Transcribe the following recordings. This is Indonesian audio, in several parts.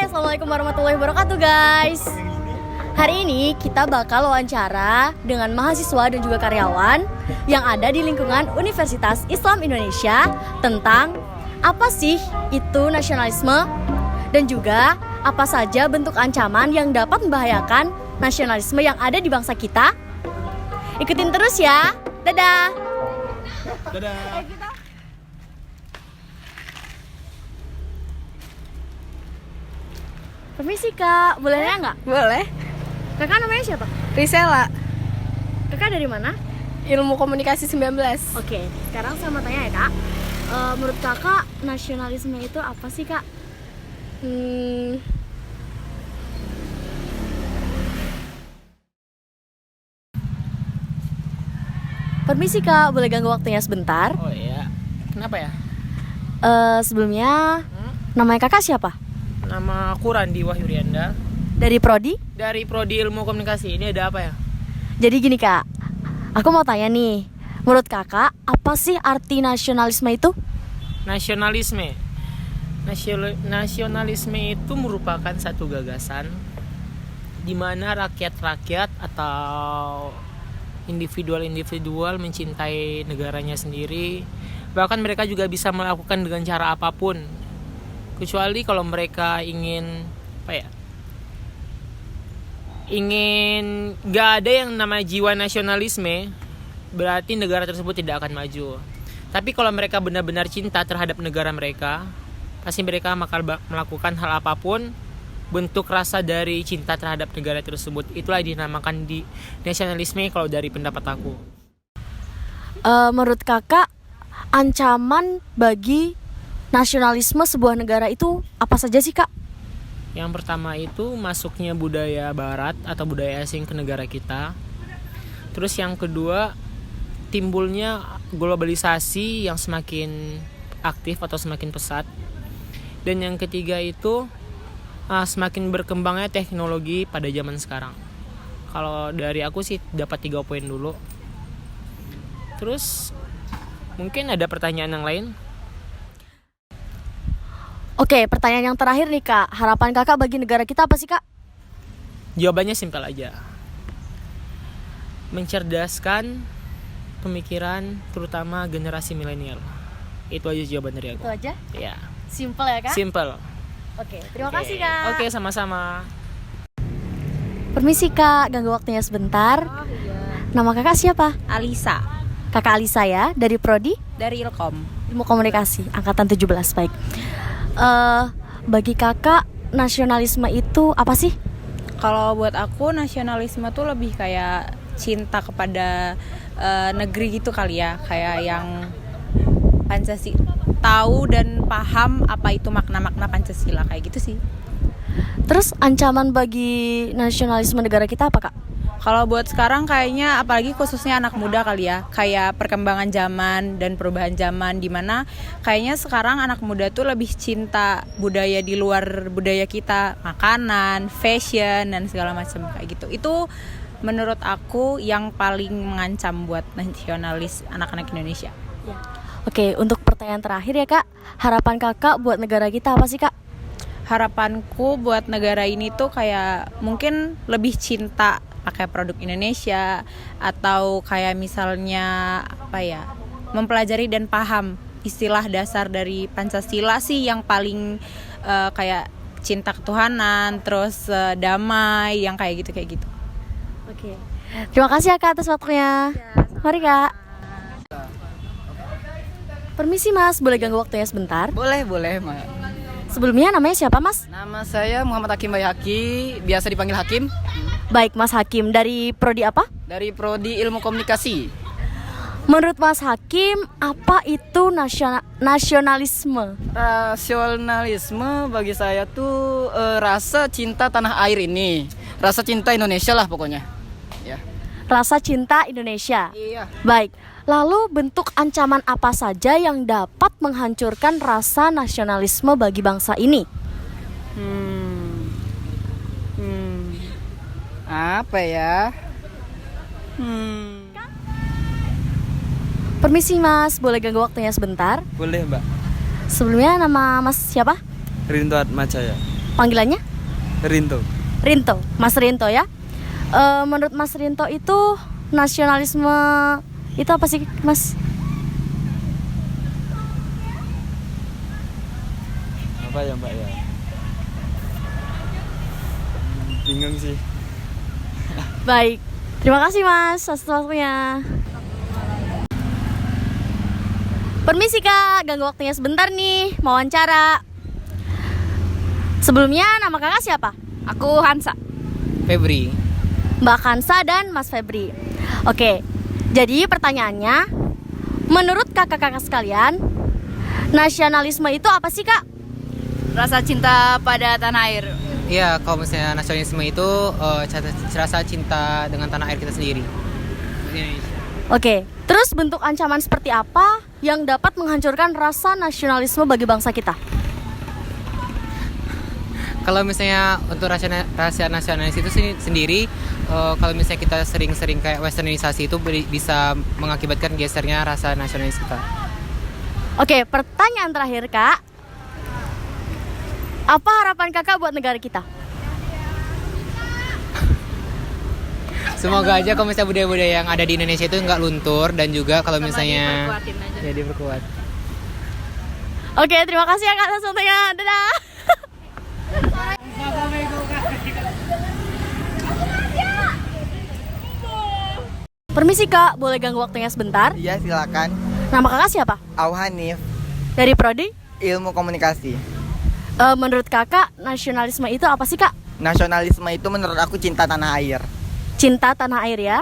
Assalamualaikum warahmatullahi wabarakatuh guys. Hari ini kita bakal wawancara dengan mahasiswa dan juga karyawan yang ada di lingkungan Universitas Islam Indonesia tentang apa sih itu nasionalisme dan juga apa saja bentuk ancaman yang dapat membahayakan nasionalisme yang ada di bangsa kita. Ikutin terus ya. Dadah. Dadah. Permisi kak, boleh nanya nggak? Boleh. Kakak namanya siapa? Risela, Kakak dari mana? Ilmu Komunikasi 19. Oke, sekarang saya mau tanya ya kak. Menurut kakak nasionalisme itu apa sih kak? Permisi kak, boleh ganggu waktunya sebentar? Oh iya. Kenapa ya? Sebelumnya, namanya kakak siapa? Nama aku Randi Wahyurianda Dari prodi? dari Prodi Ilmu Komunikasi. Ini ada apa ya? Jadi gini kak, aku mau tanya nih. Menurut kakak, apa sih arti nasionalisme itu? Nasionalisme. Nasionalisme itu merupakan satu gagasan di mana rakyat-rakyat atau individual-individual mencintai negaranya sendiri. Bahkan mereka juga bisa melakukan dengan cara apapun. Kecuali kalau mereka ingin gak ada yang namanya jiwa nasionalisme, berarti negara tersebut tidak akan maju. Tapi kalau mereka benar-benar cinta terhadap negara mereka, pasti mereka bakal melakukan hal apapun bentuk rasa dari cinta terhadap negara tersebut. Itulah dinamakan di nasionalisme kalau dari pendapat aku. Menurut kakak, ancaman bagi nasionalisme sebuah negara itu apa saja sih kak? Yang pertama itu masuknya budaya barat atau budaya asing ke negara kita. Terus yang kedua, timbulnya globalisasi yang semakin aktif atau semakin pesat. Dan yang ketiga itu semakin berkembangnya teknologi pada zaman sekarang. Kalau dari aku sih dapat 3 poin dulu. Terus mungkin ada pertanyaan yang lain? Oke, pertanyaan yang terakhir nih kak. Harapan kakak bagi negara kita apa sih kak? Jawabannya simpel aja. Mencerdaskan pemikiran terutama generasi milenial. Itu aja jawaban dari aku. Itu aja? Ya. Simple ya kak? Simple. Oke, terima kasih kak. Oke, sama-sama. Permisi kak, ganggu waktunya sebentar. Nama kakak siapa? Alisa, Kakak Alisa ya, dari prodi dari Ilkom. Ilmu Komunikasi angkatan 17. Baik. Bagi kakak nasionalisme itu apa sih? Kalau buat aku nasionalisme tuh lebih kayak cinta kepada negeri gitu kali ya, kayak yang Pancasila, tahu dan paham apa itu makna-makna Pancasila kayak gitu sih. Terus ancaman bagi nasionalisme negara kita apa kak? Kalau buat sekarang kayaknya apalagi khususnya anak muda kali ya, kayak perkembangan zaman dan perubahan zaman, dimana kayaknya sekarang anak muda tuh lebih cinta budaya di luar budaya kita, makanan, fashion dan segala macam kayak gitu. Itu menurut aku yang paling mengancam buat nasionalis anak-anak Indonesia. Oke, untuk pertanyaan terakhir ya kak, harapan kakak buat negara kita apa sih kak? Harapanku buat negara ini tuh kayak mungkin lebih cinta pakai produk Indonesia, atau kayak misalnya mempelajari dan paham istilah dasar dari Pancasila sih, yang paling kayak cinta ketuhanan, terus damai, yang kayak gitu. Oke. Terima kasih ya kak atas waktunya. Mari kak. Permisi mas, boleh ganggu waktunya sebentar? Boleh, Ma. Sebelumnya namanya siapa mas? Nama saya Muhammad Hakim Bayhaqi, biasa dipanggil Hakim. Baik mas Hakim, dari prodi apa? Dari Prodi Ilmu Komunikasi. Menurut mas Hakim, apa itu nasionalisme? Rasionalisme bagi saya tuh rasa cinta tanah air ini, rasa cinta Indonesia lah pokoknya. Ya. Rasa cinta Indonesia. Iya. Baik, lalu bentuk ancaman apa saja yang dapat menghancurkan rasa nasionalisme bagi bangsa ini? Apa ya? Permisi mas, boleh ganggu waktunya sebentar? Boleh mbak. Sebelumnya nama mas siapa? Rinto Atmajaya. Panggilannya? Rinto. Rinto, Mas Rinto ya. Menurut Mas Rinto itu nasionalisme itu apa sih, Mas? Apa ya Mbak ya? Bingung sih. Baik, terima kasih Mas atas waktunya. Permisi Kak, ganggu waktunya sebentar nih, mau wawancara. Sebelumnya nama kakak siapa? Aku Hansa. Febri. Mbak Kansa dan Mas Febri. Oke, jadi pertanyaannya, menurut kakak-kakak sekalian, nasionalisme itu apa sih Kak? Rasa cinta pada tanah air. Iya, kalau misalnya nasionalisme itu rasa cinta dengan tanah air kita sendiri. Oke, terus bentuk ancaman seperti apa yang dapat menghancurkan rasa nasionalisme bagi bangsa kita? Kalau misalnya untuk rasa nasionalis itu sendiri, kalau misalnya kita sering-sering kayak westernisasi itu bisa mengakibatkan gesernya rasa nasionalis kita. Oke, pertanyaan terakhir Kak. Apa harapan kakak buat negara kita? Semoga aja kalau misalnya budaya-budaya yang ada di Indonesia itu nggak luntur, dan juga kalau misalnya ya diperkuat. Oke, terima kasih ya Kak atas waktunya. Dadah. Permisi Kak, boleh ganggu waktunya sebentar? Iya silakan. Nama kakak siapa? Hanif, Dari prodi? ilmu komunikasi. Menurut kakak, nasionalisme itu apa sih Kak? Nasionalisme itu menurut aku cinta tanah air. Cinta tanah air ya.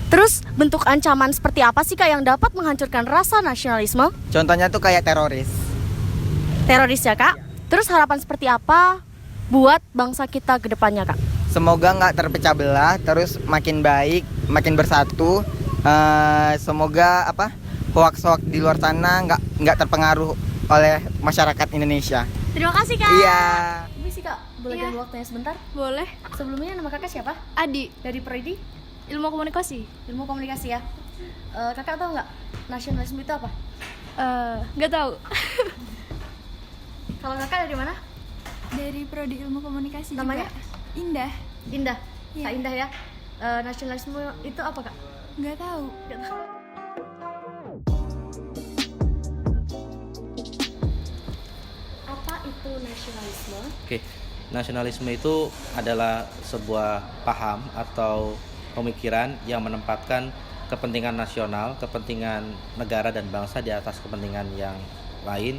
Terus bentuk ancaman seperti apa sih Kak yang dapat menghancurkan rasa nasionalisme? Contohnya tuh kayak teroris. Teroris ya Kak. Terus harapan seperti apa buat bangsa kita ke depannya Kak? Semoga nggak terpecah belah, terus makin baik, makin bersatu. Semoga hoax-hoax di luar sana nggak terpengaruh oleh masyarakat Indonesia. Terima kasih Kak. Iya. Permisi Kak, boleh Iya. ganggu waktunya sebentar? Boleh. Sebelumnya nama kakak siapa? Adi, Dari prodi? ilmu komunikasi. Ilmu komunikasi ya. Kakak tahu nggak nasionalisme itu apa? Nggak tahu. Kalau kakak dari mana? Dari prodi ilmu komunikasi Namanya? juga. Indah. Indah. Iya. Kak Indah ya. Nasionalisme itu apa Kak? Nggak tahu. Nggak tahu. Apa itu nasionalisme? Oke, nasionalisme itu adalah sebuah paham atau pemikiran yang menempatkan kepentingan nasional, kepentingan negara dan bangsa di atas kepentingan yang lain,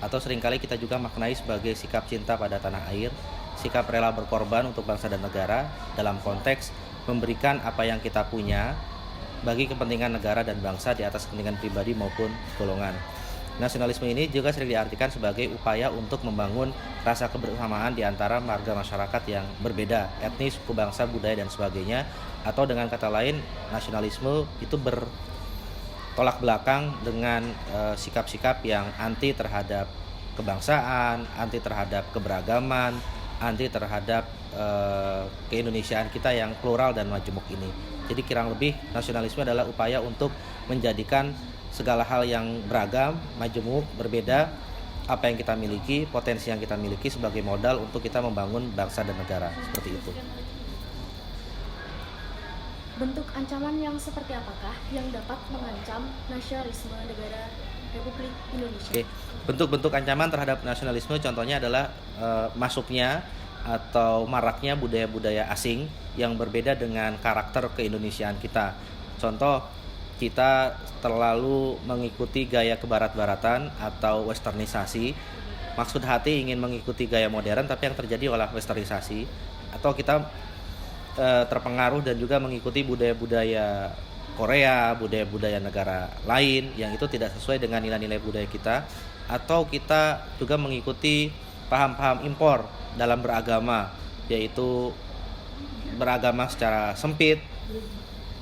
atau seringkali kita juga maknai sebagai sikap cinta pada tanah air, sikap rela berkorban untuk bangsa dan negara dalam konteks memberikan apa yang kita punya bagi kepentingan negara dan bangsa di atas kepentingan pribadi maupun golongan. Nasionalisme ini juga sering diartikan sebagai upaya untuk membangun rasa kebersamaan di antara marga masyarakat yang berbeda, etnis, suku bangsa, budaya, dan sebagainya. Atau dengan kata lain, nasionalisme itu bertolak belakang dengan sikap-sikap yang anti terhadap kebangsaan, anti terhadap keberagaman, anti terhadap keindonesiaan kita yang plural dan majemuk ini. Jadi kurang lebih nasionalisme adalah upaya untuk menjadikan segala hal yang beragam, majemuk, berbeda, apa yang kita miliki, potensi yang kita miliki sebagai modal untuk kita membangun bangsa dan negara, seperti itu. Bentuk ancaman yang seperti apakah yang dapat mengancam nasionalisme negara Republik Indonesia? Oke, bentuk-bentuk ancaman terhadap nasionalisme contohnya adalah masuknya atau maraknya budaya-budaya asing yang berbeda dengan karakter keindonesiaan kita. Contoh, kita terlalu mengikuti gaya kebarat-baratan atau westernisasi. Maksud hati ingin mengikuti gaya modern, tapi yang terjadi adalah westernisasi. Atau kita terpengaruh dan juga mengikuti budaya-budaya Korea, budaya-budaya negara lain yang itu tidak sesuai dengan nilai-nilai budaya kita. Atau kita juga mengikuti paham-paham impor dalam beragama, yaitu beragama secara sempit,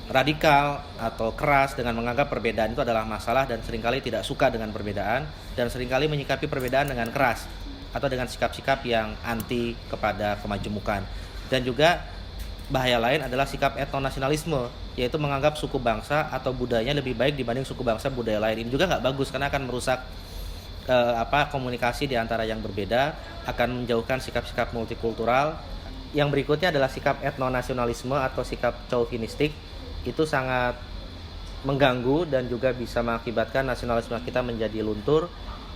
radikal atau keras dengan menganggap perbedaan itu adalah masalah dan seringkali tidak suka dengan perbedaan dan seringkali menyikapi perbedaan dengan keras atau dengan sikap-sikap yang anti kepada kemajemukan. Dan juga bahaya lain adalah sikap etnonasionalisme, yaitu menganggap suku bangsa atau budayanya lebih baik dibanding suku bangsa budaya lain. Ini juga nggak bagus karena akan merusak komunikasi di antara yang berbeda, akan menjauhkan sikap-sikap multikultural. Yang berikutnya adalah sikap etnonasionalisme atau sikap chauvinistik. Itu sangat mengganggu dan juga bisa mengakibatkan nasionalisme kita menjadi luntur.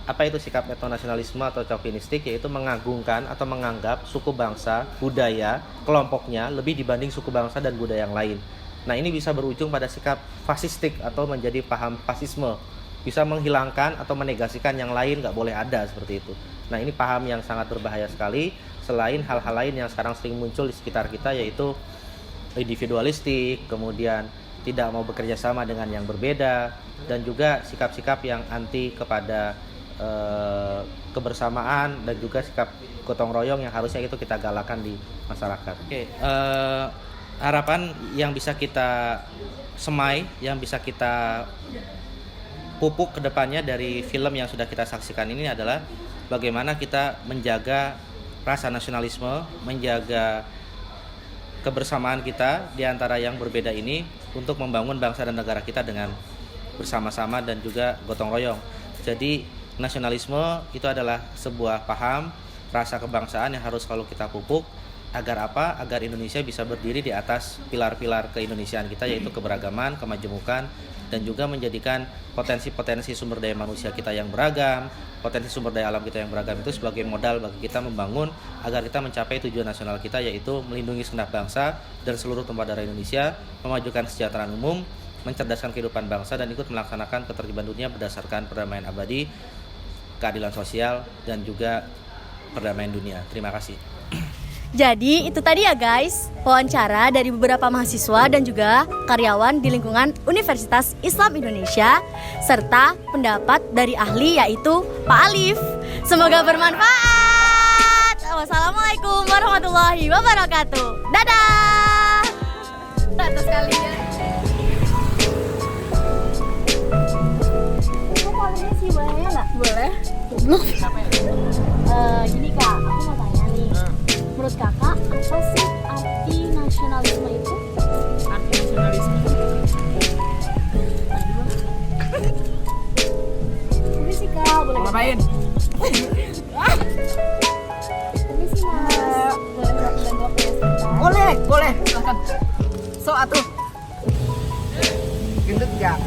Apa itu sikap etnonasionalisme atau chauvinistik? Yaitu mengagungkan atau menganggap suku bangsa, budaya, kelompoknya lebih dibanding suku bangsa dan budaya yang lain. Nah, ini bisa berujung pada sikap fasistik atau menjadi paham fasisme. Bisa menghilangkan atau menegasikan yang lain, nggak boleh ada seperti itu. Nah, ini paham yang sangat berbahaya sekali. Selain hal-hal lain yang sekarang sering muncul di sekitar kita, yaitu individualistik, kemudian tidak mau bekerja sama dengan yang berbeda, dan juga sikap-sikap yang anti kepada kebersamaan, dan juga sikap gotong royong yang harusnya itu kita galakan di masyarakat. Harapan yang bisa kita semai, yang bisa kita pupuk ke depannya dari film yang sudah kita saksikan ini adalah bagaimana kita menjaga rasa nasionalisme, menjaga kebersamaan kita di antara yang berbeda ini untuk membangun bangsa dan negara kita dengan bersama-sama dan juga gotong royong. Jadi nasionalisme itu adalah sebuah paham, rasa kebangsaan yang harus selalu kita pupuk. Agar apa? Agar Indonesia bisa berdiri di atas pilar-pilar keindonesiaan kita, yaitu keberagaman, kemajemukan, dan juga menjadikan potensi-potensi sumber daya manusia kita yang beragam, potensi sumber daya alam kita yang beragam itu sebagai modal bagi kita membangun agar kita mencapai tujuan nasional kita, yaitu melindungi segenap bangsa dan seluruh tumpah darah Indonesia, memajukan kesejahteraan umum, mencerdaskan kehidupan bangsa, dan ikut melaksanakan ketertiban dunia berdasarkan perdamaian abadi, keadilan sosial, dan juga perdamaian dunia. Terima kasih. Jadi itu tadi ya guys, wawancara dari beberapa mahasiswa dan juga karyawan di lingkungan Universitas Islam Indonesia, serta pendapat dari ahli yaitu Pak Alif. Semoga bermanfaat. Wassalamualaikum warahmatullahi wabarakatuh. Dadah. Atas kalian. Kok palingnya sih boleh nggak? Boleh. Goblok. Gini kak, aku mau tanya nih. Menurut kakak, apa sih arti nasionalisme itu? Arti nasionalisme Ini sih kak, boleh ngapain? Ini sih mas, boleh bantu aku ya sebentar? Boleh, silahkan. So atuh. Gendut gak?